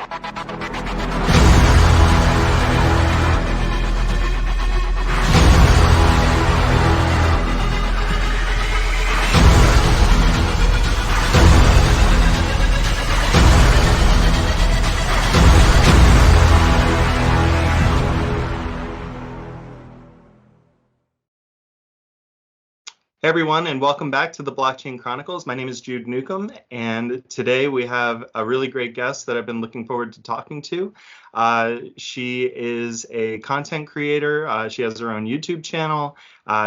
Hey everyone, and welcome back to the Blockchain Chronicles. My name is Jude Newcomb, and today we have a really great guest that I've been looking forward to talking to. She is a content creator. She has her own YouTube channel.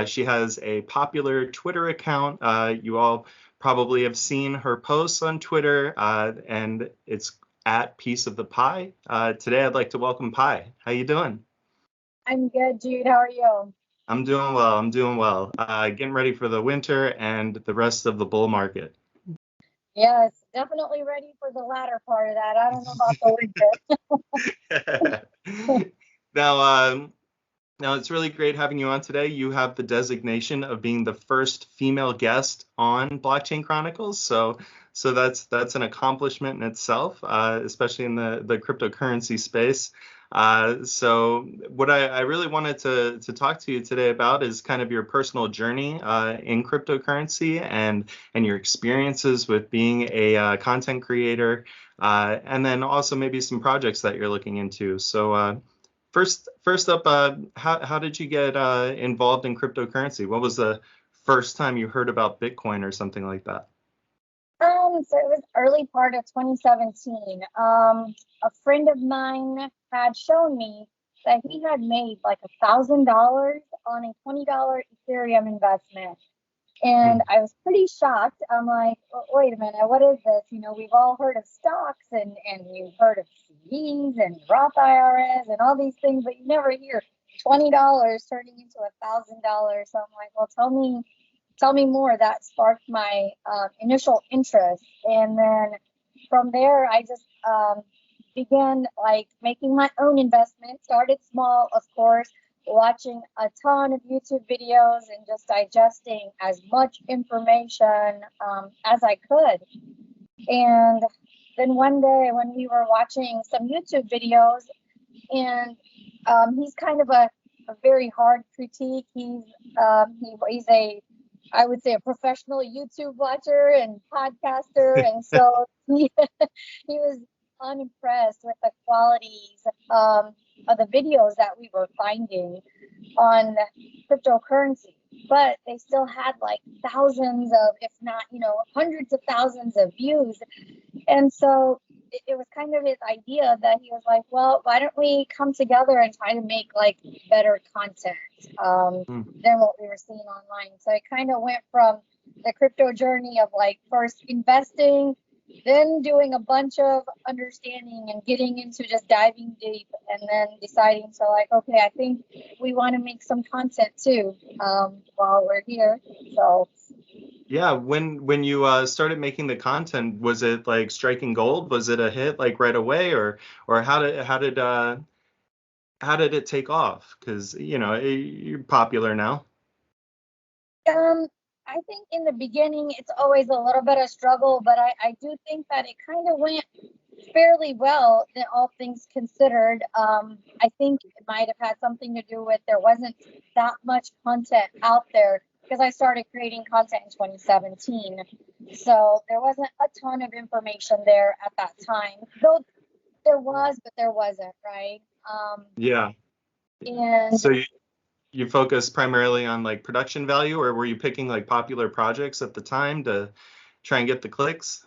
She has a popular Twitter account. You all probably have seen her posts on Twitter, and it's at Piece of the Pie. Today I'd like to welcome Pie. How you doing? I'm good, Jude. How are you? I'm doing well. I'm doing well. Getting ready for the winter and the rest of the bull market. Yes, definitely ready for the latter part of that. I don't know about the winter. Now it's really great having you on today. You have the designation of being the first female guest on Blockchain Chronicles, so that's an accomplishment in itself, especially in the cryptocurrency space. So what I really wanted to talk to you today about is kind of your personal journey in cryptocurrency and your experiences with being a content creator, and then also maybe some projects that you're looking into. So first up, how did you get involved in cryptocurrency? What was the first time you heard about Bitcoin or something like that? So it was early part of 2017. A friend of mine had shown me that he had made like $1,000 on a $20 Ethereum investment. And I was pretty shocked. I'm like, wait a minute, what is this? You know, we've all heard of stocks and you've heard of CDs and Roth IRAs and all these things, but you never hear $20 turning into $1,000. So I'm like, well, tell me more. That sparked my initial interest. And then from there, I just began like making my own investments, started small, of course, watching a ton of YouTube videos and just digesting as much information as I could. And then one day when we were watching some YouTube videos, and he's kind of a very hard critique. He's I would say a professional YouTube watcher and podcaster, and so he was unimpressed with the qualities of the videos that we were finding on cryptocurrency, but they still had like thousands of, if not, hundreds of thousands of views. And so it was kind of his idea that he was like, well, why don't we come together and try to make like better content than what we were seeing online. So it kind of went from the crypto journey of like first investing, then doing a bunch of understanding and getting into just diving deep, and then deciding to like, okay, I think we want to make some content too while we're here. So yeah, when you started making the content, was it like striking gold? Was it a hit like right away, or how did it take off? Because you're popular now. I think in the beginning it's always a little bit of struggle, but I do think that it kind of went fairly well, all things considered. I think it might have had something to do with there wasn't that much content out there, because I started creating content in 2017. So there wasn't a ton of information there at that time, though there was, but there wasn't, right? Yeah. And so you focus primarily on like production value, or were you picking like popular projects at the time to try and get the clicks?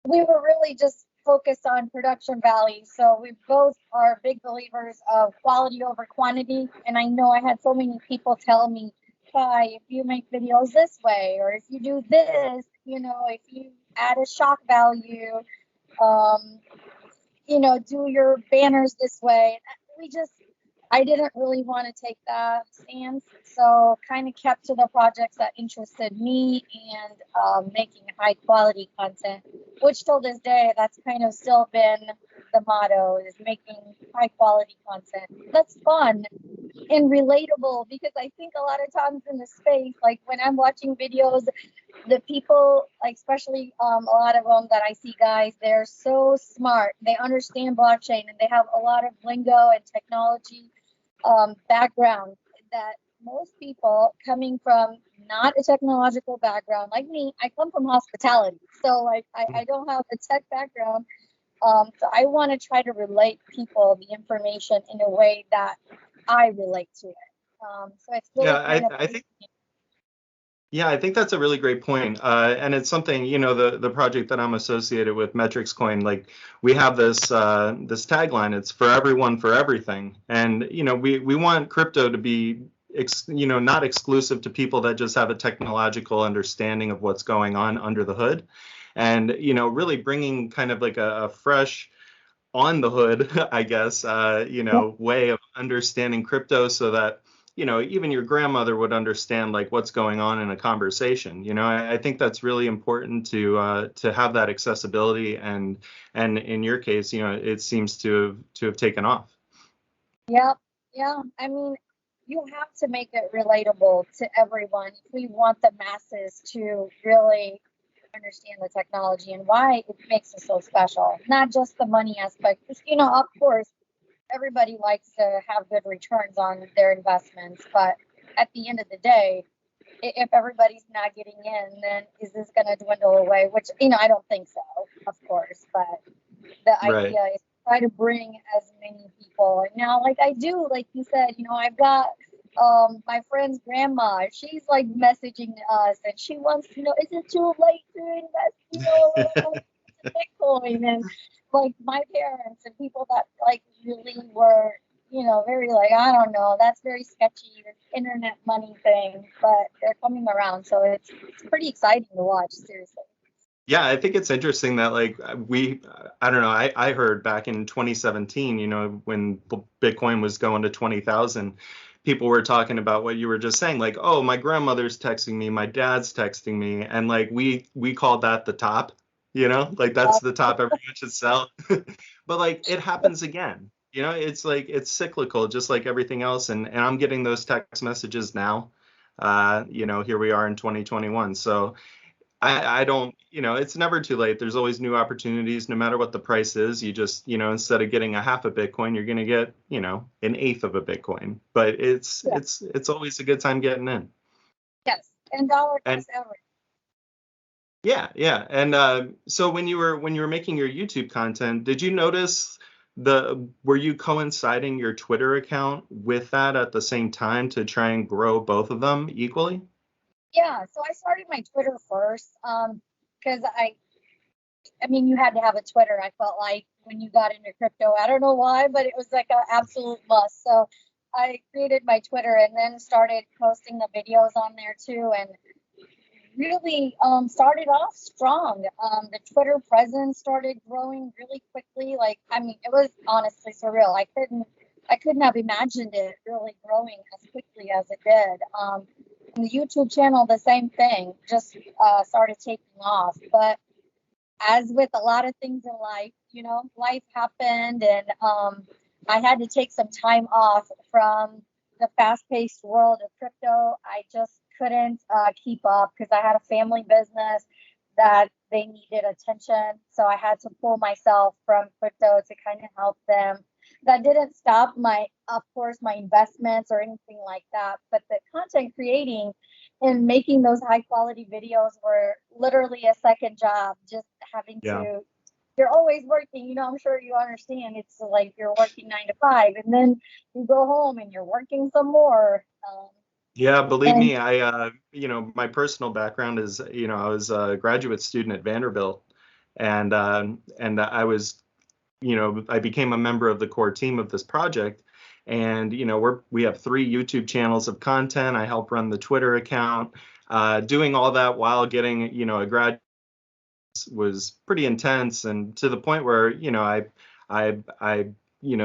We were really just focused on production value. So we both are big believers of quality over quantity. And I know I had so many people tell me, if you make videos this way, or if you do this, if you add a shock value, do your banners this way. I didn't really want to take that stance, so kind of kept to the projects that interested me and making high quality content, which till this day, that's kind of still been the motto, is making high quality content that's fun and relatable, because I think a lot of times in the space, like when I'm watching videos the people, like especially a lot of them that I see, guys, they're so smart. They understand blockchain and they have a lot of lingo and technology background that most people coming from not a technological background like me, I come from hospitality. So like I don't have a tech background. So I want to try to relate people the information in a way that I relate to it. So it's Yeah, really kind of I think Yeah, I think that's a really great point. And it's something, the project that I'm associated with, Metrics Coin, like we have this tagline, it's for everyone, for everything. And, we want crypto to be, not exclusive to people that just have a technological understanding of what's going on under the hood. And, really bringing kind of like a fresh on the hood, I guess, way of understanding crypto so that, even your grandmother would understand like what's going on in a conversation. I think that's really important to have that accessibility, and in your case, it seems to have taken off. yeah, yeah. I mean, you have to make it relatable to everyone if we want the masses to really understand the technology and why it makes it so special. Not just the money aspect, because of course, everybody likes to have good returns on their investments, but at the end of the day, if everybody's not getting in, then is this going to dwindle away? Which I don't think so, of course, but the Right. idea is try to bring as many people. And now, like I do, like you said, I've got my friend's grandma. She's like messaging us, and she wants, is it too late to invest, a little into Bitcoin? And like my parents and people that like really were, very like, I don't know, that's very sketchy, this internet money thing, but they're coming around, so it's pretty exciting to watch, seriously. Yeah, I think it's interesting that like I don't know, I heard back in 2017, when Bitcoin was going to 20,000, people were talking about what you were just saying, like, oh, my grandmother's texting me, my dad's texting me, and like we called that the top, like that's the top everyone should sell. But like it happens again. It's like it's cyclical, just like everything else, and I'm getting those text messages now. Here we are in 2021. So I don't, it's never too late. There's always new opportunities, no matter what the price is. You just, instead of getting a half a Bitcoin, you're going to get, an eighth of a Bitcoin. But it's Yeah. it's always a good time getting in. Yes, and dollar And cost average. yeah, yeah. And so when you were making your YouTube content, did you notice were you coinciding your Twitter account with that at the same time to try and grow both of them equally? Yeah, so I started my Twitter first, because I mean, you had to have a Twitter. I felt like when you got into crypto, I don't know why, but it was like an absolute must. So I created my Twitter and then started posting the videos on there too, and really started off strong. The Twitter presence started growing really quickly. Like, I mean, it was honestly surreal. I couldn't have imagined it really growing as quickly as it did. And the YouTube channel, the same thing, just started taking off. But as with a lot of things in life, life happened, and I had to take some time off from the fast-paced world of crypto. I just couldn't keep up because I had a family business that they needed attention. So I had to pull myself from crypto to kind of help them. That didn't stop of course, my investments or anything like that. But the content creating and making those high quality videos were literally a second job, just having Yeah. to, you're always working, I'm sure you understand. It's like you're working 9 to 5 and then you go home and you're working some more. Yeah, believe And me, my personal background is, I was a graduate student at Vanderbilt, and I was, I became a member of the core team of this project, and we have 3 YouTube channels of content. I help run the Twitter account, doing all that while getting, a grad was pretty intense, and to the point where I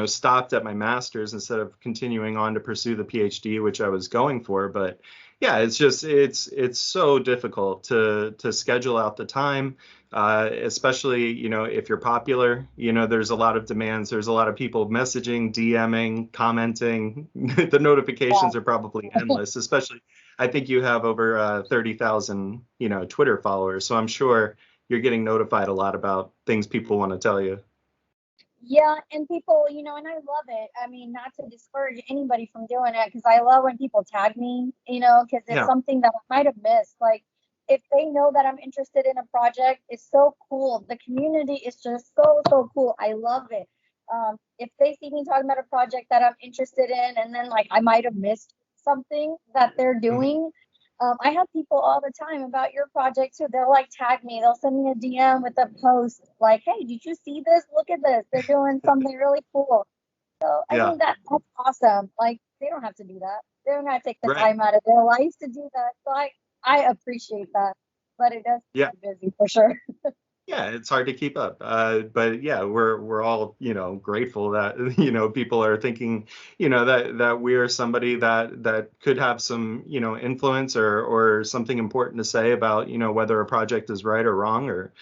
stopped at my master's instead of continuing on to pursue the PhD, which I was going for. But yeah, it's so difficult to schedule out the time, especially if you're popular. There's a lot of demands. There's a lot of people messaging, DMing, commenting. The yeah, notifications are probably endless, especially I think you have over 30,000, Twitter followers. So I'm sure you're getting notified a lot about things people want to tell you. Yeah, and people, and I love it. I mean, not to discourage anybody from doing it, because I love when people tag me, because it's Yeah. something that I might have missed. Like, if they know that I'm interested in a project, it's so cool. The community is just so, so cool. I love it. If they see me talking about a project that I'm interested in, and then like I might have missed something that they're Mhm. doing, I have people all the time about your project too. They'll like tag me. They'll send me a DM with a post like, "Hey, did you see this? Look at this. They're doing something really cool." So I Yeah. think that's awesome. Like they don't have to do that. They don't have to take the Right. time out of their lives to do that. So I appreciate that, but it does keep Yeah. me busy for sure. Yeah, it's hard to keep up. But yeah, we're all, grateful that, people are thinking, that we're somebody that could have some, influence or something important to say about, whether a project is right or wrong or,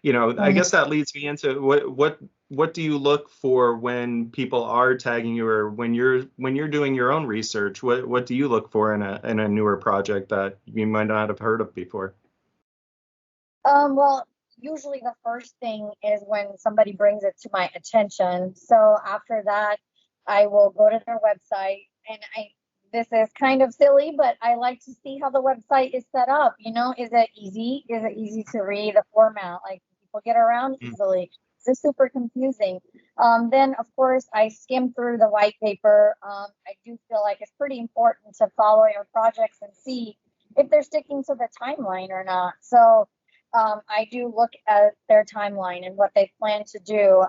I Mhm. guess that leads me into what do you look for when people are tagging you or when you're doing your own research? What do you look for in a newer project that you might not have heard of before? Well, usually the first thing is when somebody brings it to my attention. So after that, I will go to their website, and this is kind of silly, but I like to see how the website is set up. Is it easy? Is it easy to read the format? Like people get around Mm. easily? Is this super confusing? Then of course I skim through the white paper. I do feel like it's pretty important to follow your projects and see if they're sticking to the timeline or not. So I do look at their timeline and what they plan to do.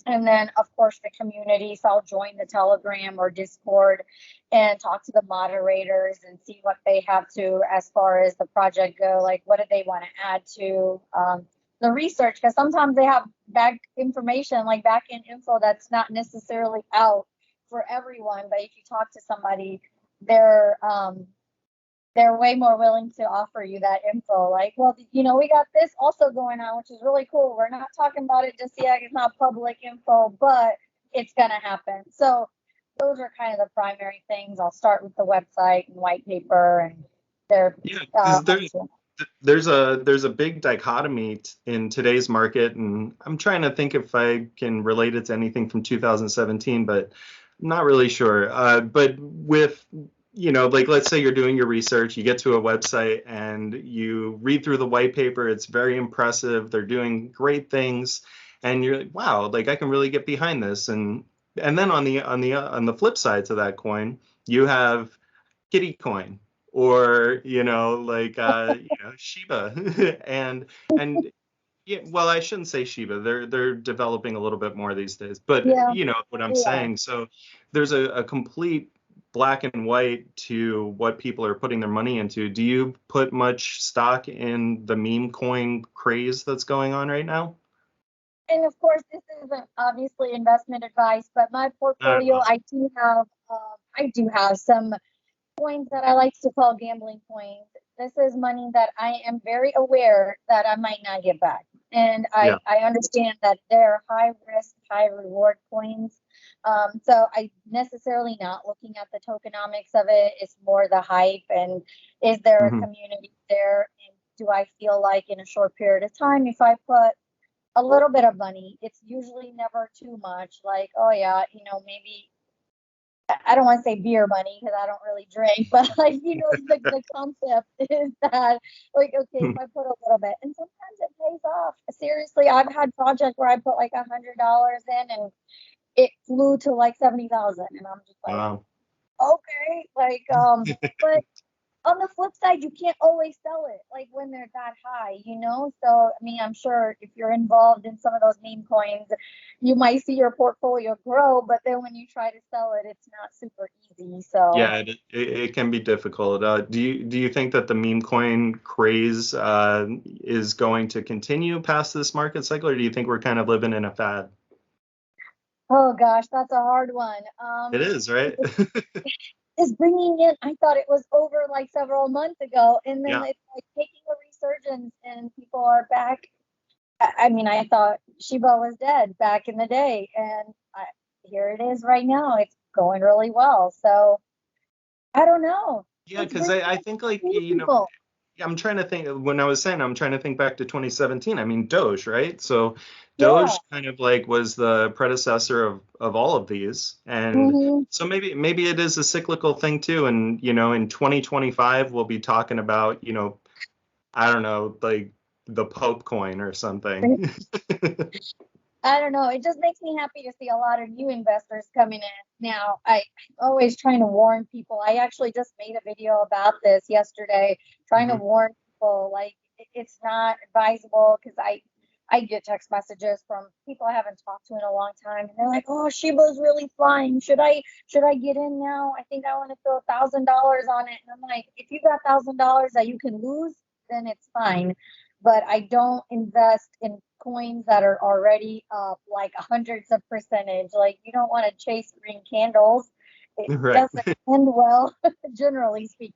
And then, of course, the community. So I'll join the Telegram or Discord and talk to the moderators and see what they have to as far as the project go. Like, what do they want to add to the research? Because sometimes they have back information, like back end info that's not necessarily out for everyone. But if you talk to somebody, they're they're way more willing to offer you that info. Like, well, we got this also going on, which is really cool. We're not talking about it just yet. It's not public info, but it's going to happen. So those are kind of the primary things. I'll start with the website and white paper and their Yeah, because there's a big dichotomy in today's market, and I'm trying to think if I can relate it to anything from 2017, but I'm not really sure. But with, like let's say you're doing your research, you get to a website and you read through the white paper, it's very impressive, they're doing great things, and you're like, wow, like I can really get behind this. And then on the flip side to that coin, you have kitty coin or like Shiba and yeah, well, I shouldn't say Shiba. They're developing a little bit more these days, but yeah, you know what I'm yeah. saying. So there's a complete black and white to what people are putting their money into. Do you put much stock in the meme coin craze that's going on right now? And of course, this isn't obviously investment advice, but my Not at portfolio, all. I do have some coins that I like to call gambling coins. This is money that I am very aware that I might not get back. And Yeah. I understand that they're high risk, high reward coins. So I necessarily not looking at the tokenomics of it. It's more the hype and is there a Hmm. community there? And do I feel like in a short period of time, if I put a little bit of money, it's usually never too much. Like, oh yeah, maybe I don't want to say beer money because I don't really drink, but like the concept is that like okay, if I put a little bit, and sometimes it pays off. Seriously, I've had projects where I put like $100 in, and it flew to like 70,000, and I'm just like, Wow. okay, like but on the flip side, you can't always sell it like when they're that high. So, I mean, I'm sure if you're involved in some of those meme coins, you might see your portfolio grow, but then when you try to sell it, it's not super easy. So, Yeah, it can be difficult. Do you think that the meme coin craze is going to continue past this market cycle, or do you think we're kind of living in a fad? oh gosh, that's a hard one. It is, right? Is bringing in, I thought it was over like several months ago, and then Yeah. it's like taking a resurgence, and people are back. I mean, I thought Shiba was dead back in the day, and here it is right now. It's going really well. So I don't know. Yeah, It's because bringing I think like, new people. I'm trying to think when I was saying I'm trying to think back to 2017. I mean, Doge, right? So Yeah. Doge kind of like was the predecessor of all of these. And Hmm. so maybe it is a cyclical thing too. And in 2025 we'll be talking about, I don't know, like the Pope coin or something. I don't know. It just makes me happy to see a lot of new investors coming in. Now, I'm always trying to warn people. I actually just made a video about this yesterday, trying to Mhm. warn people like it's not advisable because I get text messages from people I haven't talked to in a long time, and they're like, "Oh, Shiba's really flying. Should I get in now? I think I want to throw $1,000 on it." And I'm like, if you got $1,000 that you can lose, then it's fine, but I don't invest in coins that are already up like hundreds of percentage. Like you don't want to chase green candles. It Right. doesn't end well, generally speaking.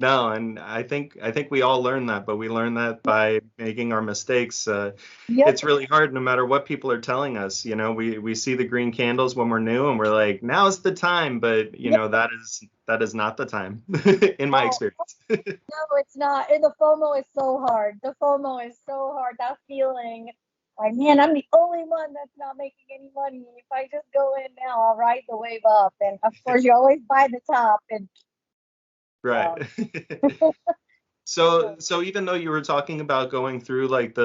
No, and I think we all learn that, but we learn that by making our mistakes. Yep. It's really hard, no matter what people are telling us. We see the green candles when we're new, and we're like, now's the time. But Yep. that is not the time, in my No, experience. no, it's not. And the FOMO is so hard. The FOMO is so hard. That feeling like, man, I'm the only one that's not making any money. If I just go in now, I'll ride the wave up. And of course, you always buy the top. And Right. um, So even though you were talking about going through like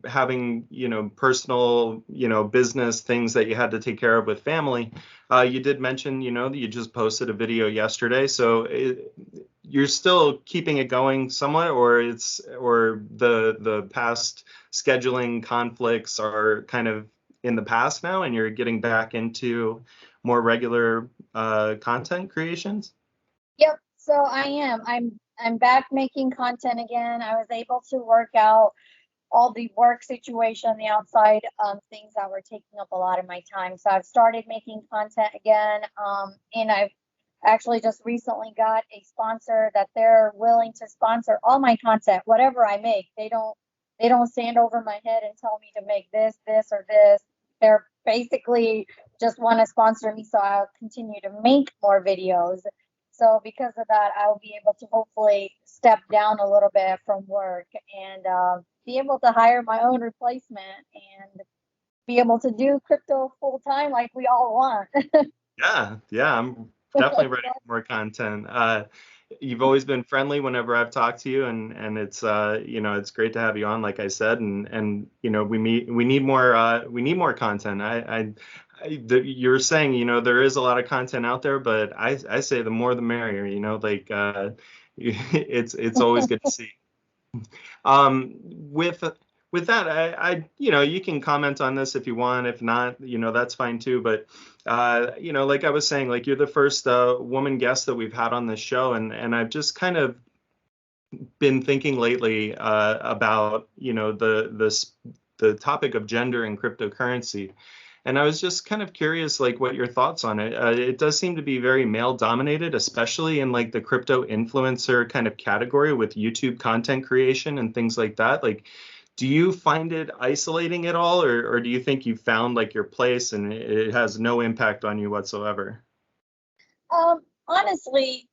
having, personal, business things that you had to take care of with family, you did mention, that you just posted a video yesterday. So you're still keeping it going somewhat, or the past scheduling conflicts are kind of in the past now, and you're getting back into more regular content creations? yep. So I am. I'm back making content again. I was able to work out all the work situation, the outside things that were taking up a lot of my time. So I've started making content again. And I've actually just recently got a sponsor that they're willing to sponsor all my content, whatever I make. They don't stand over my head and tell me to make this, or this. They're basically just want to sponsor me so I'll continue to make more videos. So because of that, I'll be able to hopefully step down a little bit from work and be able to hire my own replacement and be able to do crypto full time like we all want. Yeah, I'm definitely ready for more content. You've always been friendly whenever I've talked to you, and it's great to have you on, like I said, and we need more content. You're saying, there is a lot of content out there, but I say the more the merrier, like it's always good to see. With that, you can comment on this if you want. If not, that's fine too. But like I was saying, like you're the first woman guest that we've had on this show, and I've just kind of been thinking lately about the topic of gender and cryptocurrency. And I was just kind of curious, like, what your thoughts on it. It does seem to be very male dominated, especially in like the crypto influencer kind of category with YouTube content creation and things like that. Like, do you find it isolating at all, or do you think you found like your place and it has no impact on you whatsoever? Honestly,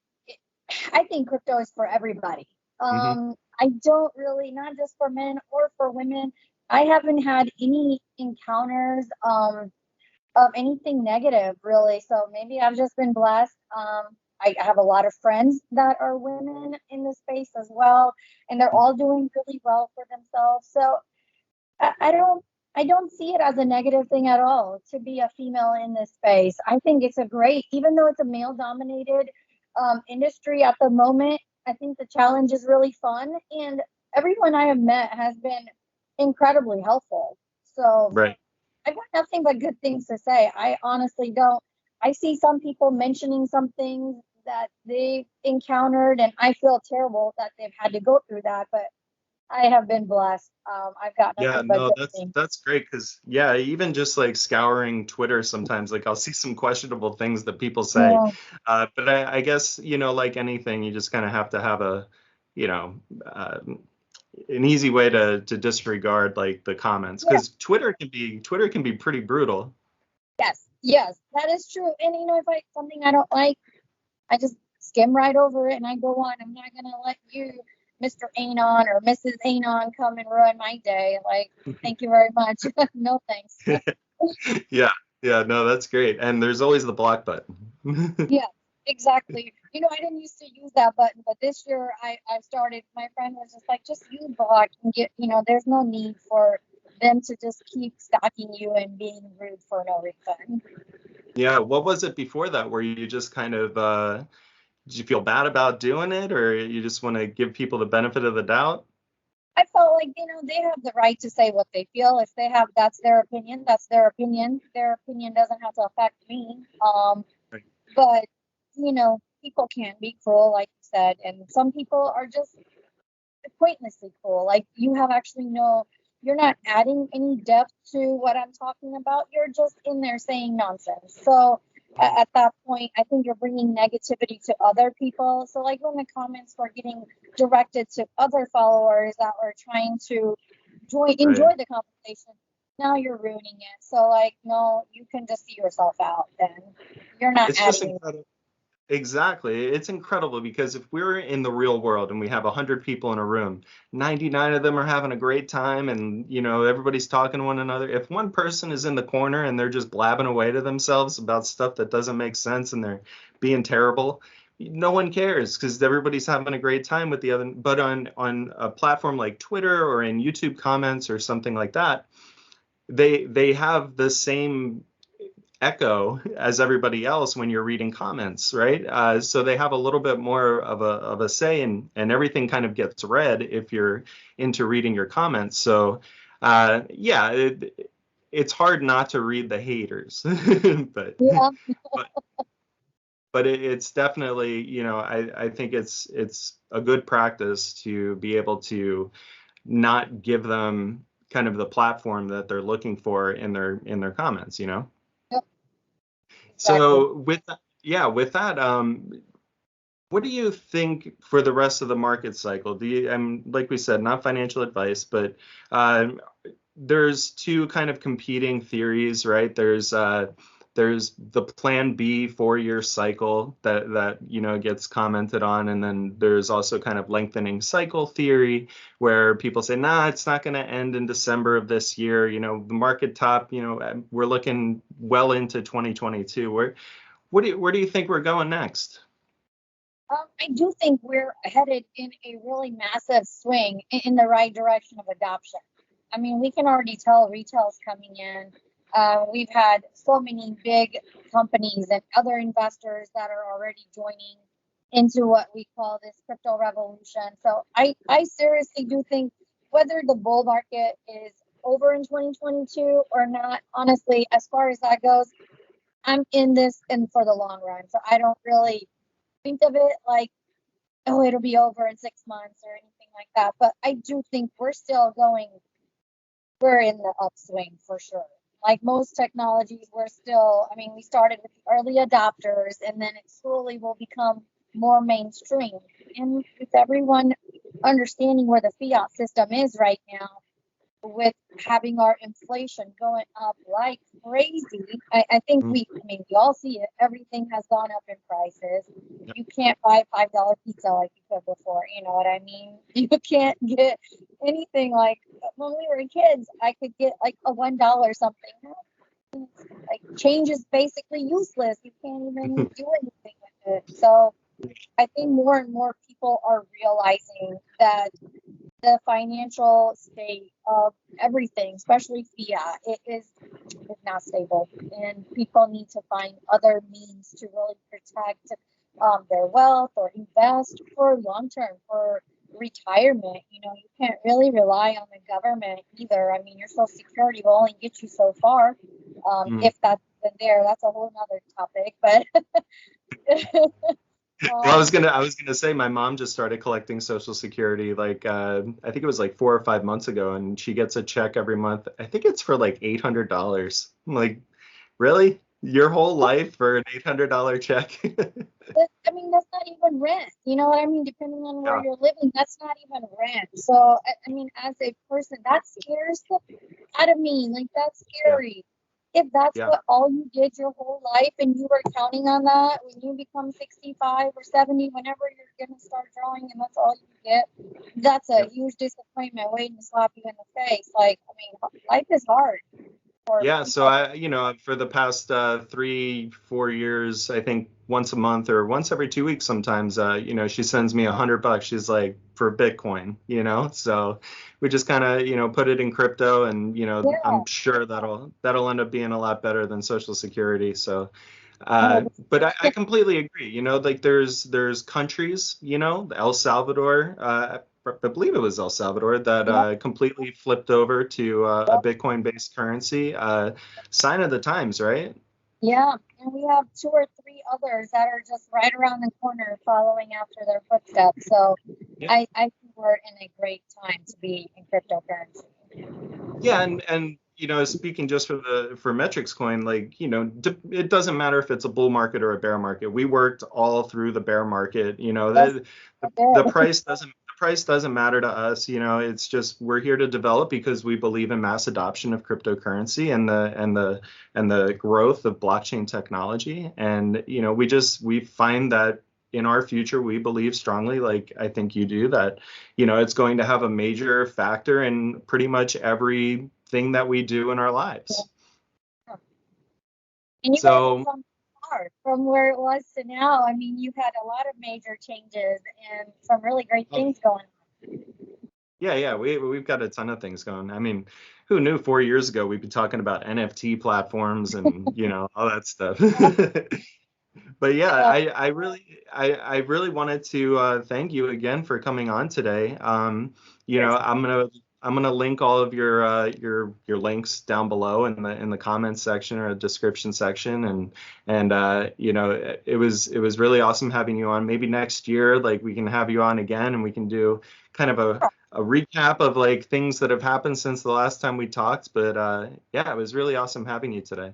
I think crypto is for everybody. Hmm. I don't really, not just for men or for women. I haven't had any encounters of anything negative, really. So maybe I've just been blessed. I have a lot of friends that are women in the space as well, and they're all doing really well for themselves. So I don't. I don't see it as a negative thing at all to be a female in this space. I think it's a great, even though it's a male dominated industry at the moment, I think the challenge is really fun. And everyone I have met has been incredibly helpful. So Right. I've got nothing but good things to say. I honestly don't. I see some people mentioning some things that they've encountered, and I feel terrible that they've had to go through that. But I have been blessed. I've got Yeah, nothing but no, good that's things. that's great because yeah, even just like scouring Twitter sometimes, like I'll see some questionable things that people say. Yeah, But I guess, like anything, you just kind of have to have you know, uh, an easy way to disregard like the comments yeah, because Twitter can be pretty brutal. yes, yes, that is true. And if I something I don't like, I just skim right over it and I go on. I'm not going to let you, Mr. Anon or Mrs. Anon, come and ruin my day. Like, thank you very much. No thanks. Yeah, yeah, no, that's great. And there's always the block button. Yeah, exactly. I didn't used to use that button, but this year I started. My friend was just like, just use block and get, there's no need for them to just keep stalking you and being rude for no reason. Yeah, what was it before that? Were you just kind of did you feel bad about doing it, or you just want to give people the benefit of the doubt? I felt like, they have the right to say what they feel. If they have, that's their opinion. That's their opinion. Their opinion doesn't have to affect me. Right. But, people can be cruel, like you said, and some people are just pointlessly cruel. Like, you have actually you're not adding any depth to what I'm talking about. You're just in there saying nonsense. So at that point, I think you're bringing negativity to other people. So like when the comments were getting directed to other followers that were trying to enjoy Right. the conversation, now you're ruining it. So like, no, you can just see yourself out then. You're not It's just adding. incredible. Exactly. It's incredible because if we're in the real world and we have 100 people in a room, 99 of them are having a great time and, everybody's talking to one another. If one person is in the corner and they're just blabbing away to themselves about stuff that doesn't make sense and they're being terrible, no one cares because everybody's having a great time with the other. But on a platform like Twitter or in YouTube comments or something like that, they have the same echo as everybody else when you're reading comments, right? So they have a little bit more of a say, and everything kind of gets read if you're into reading your comments. So yeah, it's hard not to read the haters, but Yeah. but it's definitely, I think it's a good practice to be able to not give them kind of the platform that they're looking for in their comments. Yep, exactly. So with that, yeah, with that, what do you think for the rest of the market cycle? Like we said, not financial advice, but um, there's two kind of competing theories, right? There's the plan B 4-year cycle that gets commented on, and then there's also kind of lengthening cycle theory where people say, nah, it's not going to end in December of this year. The market top, we're looking well into 2022. Where do you think we're going next? I do think we're headed in a really massive swing in the right direction of adoption. I mean, we can already tell retail's coming in. We've had so many big companies and other investors that are already joining into what we call this crypto revolution. So I seriously do think whether the bull market is over in 2022 or not, honestly, as far as that goes, I'm in this and for the long run. So I don't really think of it like, oh, it'll be over in 6 months or anything like that. But I do think we're in the upswing for sure. Like most technologies, we started with the early adopters and then it slowly will become more mainstream. And with everyone understanding where the fiat system is right now, with having our inflation going up like crazy. I think we all see it. Everything has gone up in prices. You can't buy $5 pizza like you could before. You know what I mean? You can't get anything like when we were kids. I could get like a $1 something. Like change is basically useless. You can't even do anything with it. So I think more and more people are realizing that the financial state of everything, especially fiat, it is not stable, and people need to find other means to really protect their wealth or invest for long term, for retirement. You can't really rely on the government either. I mean, your Social Security will only get you so far, Mm. if that's even there. That's a whole nother topic, but. Well, um, I was gonna say my mom just started collecting Social Security like I think it was like 4 or 5 months ago, and she gets a check every month. I think it's for like $800. I'm like, really? Your whole life for an $800 check? I mean, that's not even rent. You know what I mean? Depending on where Yeah. you're living, that's not even rent. So, I mean, as a person, that scares the out of me. Like, that's Yeah. scary. if that's Yeah. what all you did your whole life and you were counting on that when you become 65 or 70, whenever you're going to start drawing and that's all you get, that's a Yep. huge disappointment waiting to slap you in the face. Like, I mean, life is hard for Yeah, so people. for the past 3, 4 years, I think once a month or once every 2 weeks sometimes, she sends me $100. She's like, for Bitcoin, so we just kind of, put it in crypto, and Yeah. I'm sure that'll end up being a lot better than Social Security. So, Oh, but I completely agree. Like there's countries, El Salvador, I believe it was El Salvador that yeah. completely flipped over to a Bitcoin-based currency. Sign of the times, right? Yeah, and we have two or three others that are just right around the corner following after their footsteps. So Yeah. I think we're in a great time to be in cryptocurrency. Yeah, and speaking just for Metrics coin, like it doesn't matter if it's a bull market or a bear market. We worked all through the bear market. Yes, I The did. price doesn't matter to us. It's just we're here to develop because we believe in mass adoption of cryptocurrency and the growth of blockchain technology. And we find that in our future, we believe strongly, like I think you do, that it's going to have a major factor in pretty much everything that we do in our Yeah. lives. And you guys have So, come far from where it was to now. I mean, you've had a lot of major changes and some really great oh, things going yeah, we've got a ton of things going. I mean, who knew 4 years ago we'd be talking about NFT platforms and all that stuff. on. But yeah, Yeah, I really wanted to thank you again for coming on today. yeah. I'm gonna link all of your links down below in the comments section or description section, and it was really awesome having you on. Maybe next year, like we can have you on again, and we can do kind of a recap of like things that have happened since the last time we talked. But yeah, it was really awesome having you today.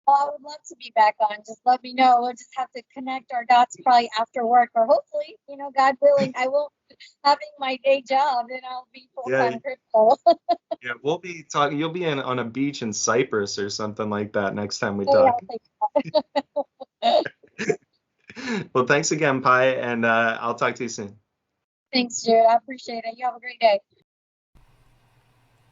Well, I would love to be back on. Just let me know. We'll just have to connect our dots probably after work, or hopefully, God willing, I will having my day job and I'll be full Yeah, time crypto. yeah, we'll be talking. You'll be on a beach in Cyprus or something like that next time we Oh yeah, talk. I'll take that. Well, thanks again, Pi, and I'll talk to you soon. Thanks, Jude. I appreciate it. You have a great day.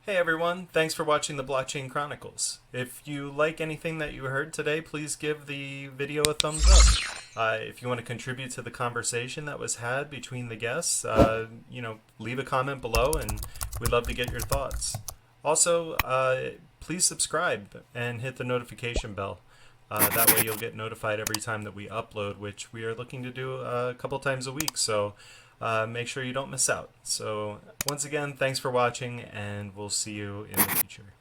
Hey everyone, thanks for watching the Blockchain Chronicles. If you like anything that you heard today, please give the video a thumbs up. If you want to contribute to the conversation that was had between the guests, leave a comment below and we'd love to get your thoughts. Also, please subscribe and hit the notification bell. That way you'll get notified every time that we upload, which we are looking to do a couple times a week. So make sure you don't miss out. So once again, thanks for watching, and we'll see you in the future.